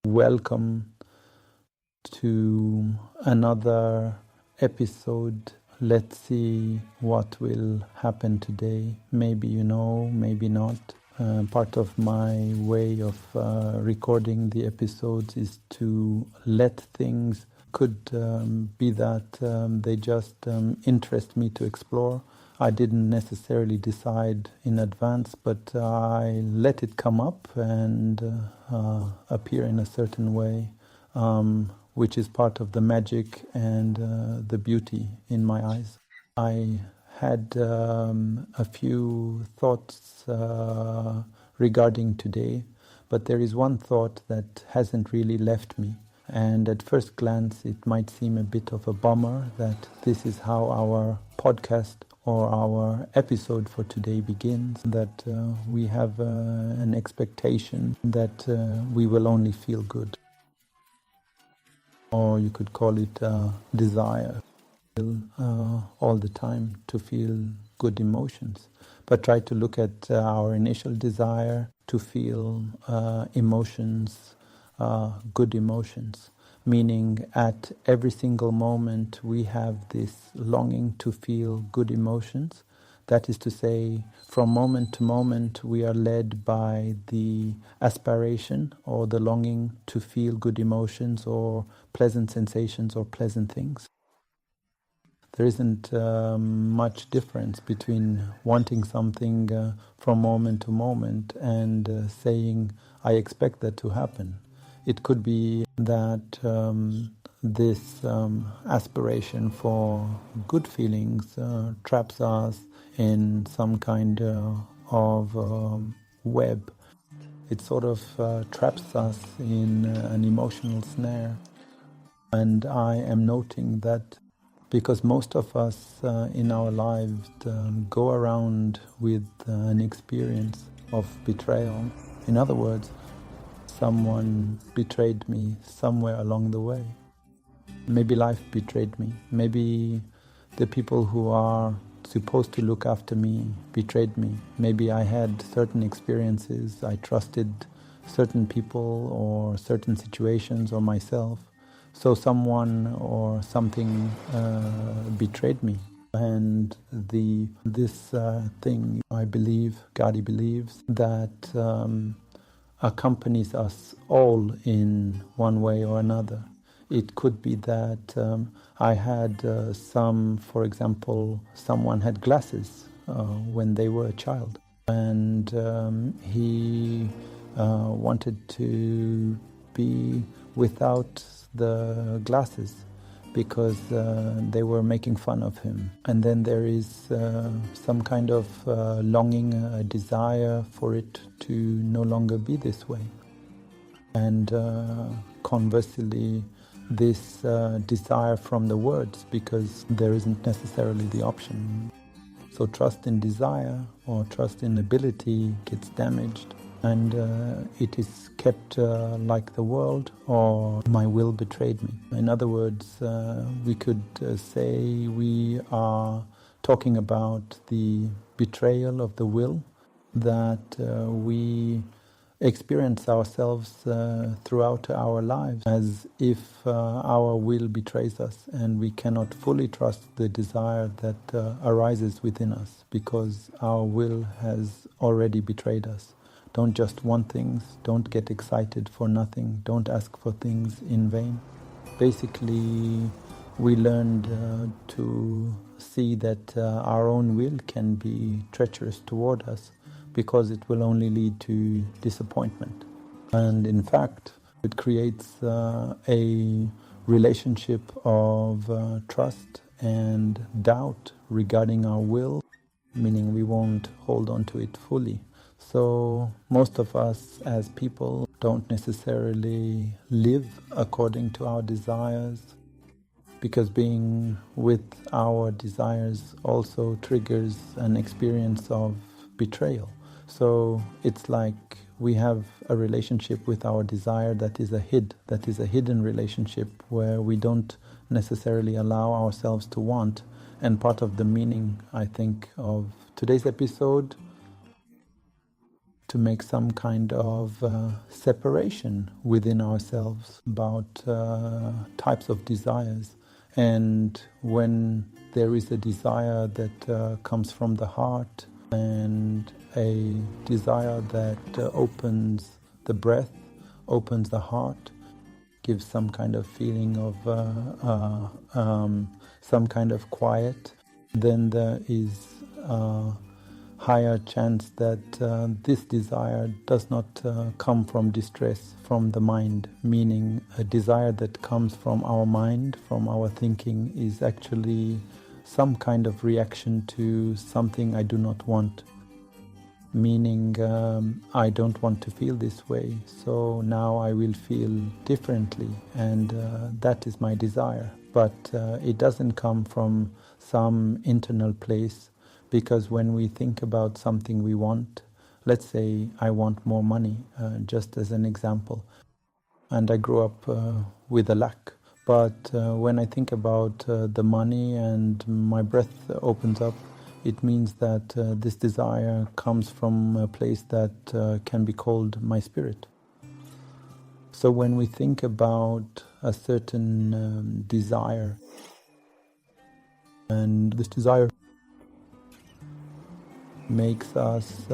Welcome to another episode. Let's see what will happen today. Maybe you know, maybe not. Part of my way of recording the episodes is to let things, could be that they just interest me to explore. I didn't necessarily decide in advance, but I let it come up and appear in a certain way, which is part of the magic and the beauty in my eyes. I had a few thoughts regarding today, but there is one thought that hasn't really left me. And at first glance, it might seem a bit of a bummer that this is how our podcast or our episode for today begins, that we have an expectation that we will only feel good. Or you could call it desire, all the time to feel good emotions. But try to look at our initial desire to feel emotions, good emotions. Meaning at every single moment we have this longing to feel good emotions. That is to say, from moment to moment we are led by the aspiration or the longing to feel good emotions or pleasant sensations or pleasant things. There isn't much difference between wanting something from moment to moment and saying, I expect that to happen. It could be that this aspiration for good feelings traps us in some kind of web. It sort of traps us in an emotional snare. And I am noting that because most of us in our lives go around with an experience of betrayal. In other words, someone betrayed me somewhere along the way. Maybe life betrayed me. Maybe the people who are supposed to look after me betrayed me. Maybe I had certain experiences. I trusted certain people or certain situations or myself. So someone or something betrayed me. And this thing, I believe, Gadi believes, that accompanies us all in one way or another. It could be that I had for example, someone had glasses when they were a child, and he wanted to be without the glasses because they were making fun of him. And then there is some kind of longing, a desire for it to no longer be this way. And conversely, this desire from the words, because there isn't necessarily the option. So trust in desire or trust in ability gets damaged. And it is kept like the world, or my will betrayed me. In other words, we could say we are talking about the betrayal of the will that we experience ourselves throughout our lives, as if our will betrays us and we cannot fully trust the desire that arises within us because our will has already betrayed us. Don't just want things, don't get excited for nothing, don't ask for things in vain. Basically, we learned to see that our own will can be treacherous toward us because it will only lead to disappointment. And in fact, it creates a relationship of trust and doubt regarding our will, meaning we won't hold on to it fully. So most of us as people don't necessarily live according to our desires, because being with our desires also triggers an experience of betrayal. So it's like we have a relationship with our desire that is a hidden relationship where we don't necessarily allow ourselves to want. And part of the meaning, I think, of today's episode to make some kind of separation within ourselves about types of desires. And when there is a desire that comes from the heart and a desire that opens the breath, opens the heart, gives some kind of feeling of some kind of quiet, then there is a higher chance that this desire does not come from distress from the mind, meaning a desire that comes from our mind, from our thinking, is actually some kind of reaction to something I do not want. Meaning I don't want to feel this way, so now I will feel differently, and that is my desire. But it doesn't come from some internal place, because when we think about something we want, let's say I want more money, just as an example, and I grew up with a lack. But when I think about the money and my breath opens up, it means that this desire comes from a place that can be called my spirit. So when we think about a certain desire, and this desire makes us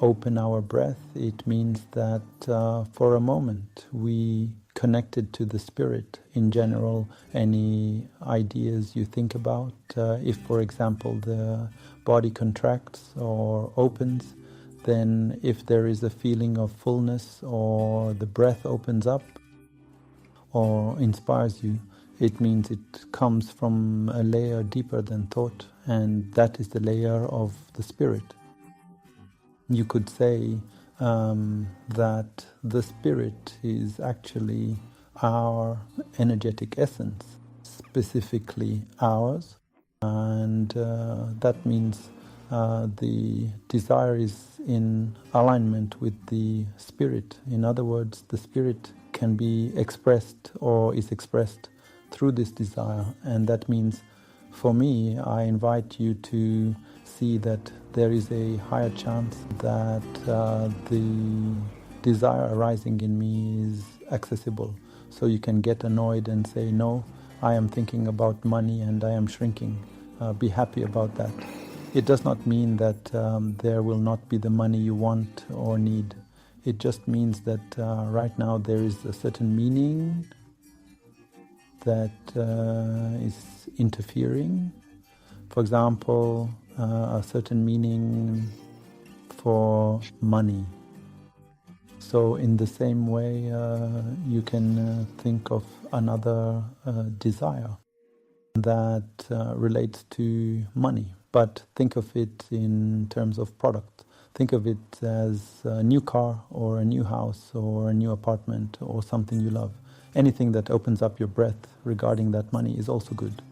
open our breath, it means that for a moment we connected to the spirit. In general, any ideas you think about, if for example the body contracts or opens, then if there is a feeling of fullness or the breath opens up or inspires you, it means it comes from a layer deeper than thought, and that is the layer of the spirit. You could say that the spirit is actually our energetic essence, specifically ours, and that means the desire is in alignment with the spirit. In other words, the spirit can be expressed or is expressed through this desire, and that means for me, I invite you to see that there is a higher chance that the desire arising in me is accessible. So you can get annoyed and say, no, I am thinking about money and I am shrinking. Be happy about that. It does not mean that there will not be the money you want or need. It just means that right now there is a certain meaning that is interfering. For example, a certain meaning for money. So in the same way, you can think of another desire that relates to money, but think of it in terms of product. Think of it as a new car or a new house or a new apartment or something you love. Anything that opens up your breath regarding that money is also good.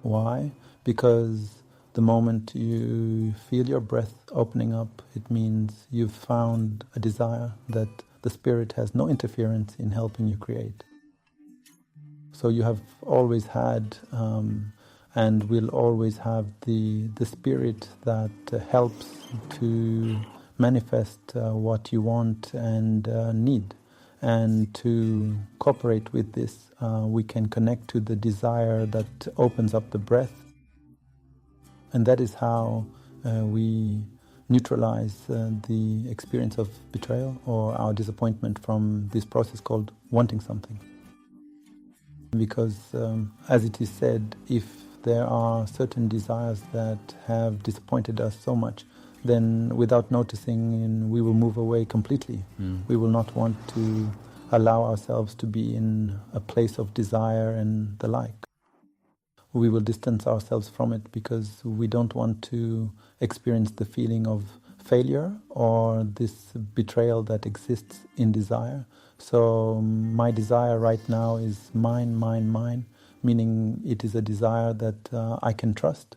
Why? Because the moment you feel your breath opening up, it means you've found a desire that the spirit has no interference in helping you create. So you have always had and will always have the spirit that helps to manifest what you want and need. And to cooperate with this, we can connect to the desire that opens up the breath. And that is how we neutralize the experience of betrayal or our disappointment from this process called wanting something. Because as it is said, if there are certain desires that have disappointed us so much, then without noticing, we will move away completely. We will not want to allow ourselves to be in a place of desire and the like. We will distance ourselves from it because we don't want to experience the feeling of failure or this betrayal that exists in desire. So my desire right now is mine, mine, mine, meaning it is a desire that I can trust.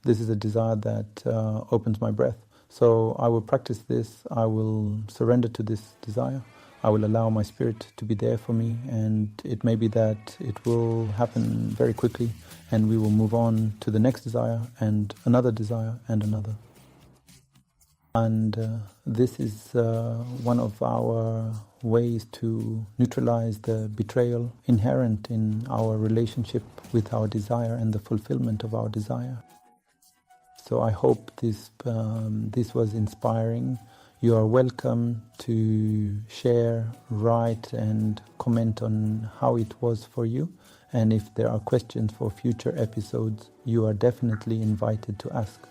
This is a desire that opens my breath. So I will practice this, I will surrender to this desire, I will allow my spirit to be there for me, and it may be that it will happen very quickly and we will move on to the next desire and another desire and another. And this is one of our ways to neutralize the betrayal inherent in our relationship with our desire and the fulfillment of our desire. So I hope this was inspiring. You are welcome to share, write, and comment on how it was for you. And if there are questions for future episodes, you are definitely invited to ask.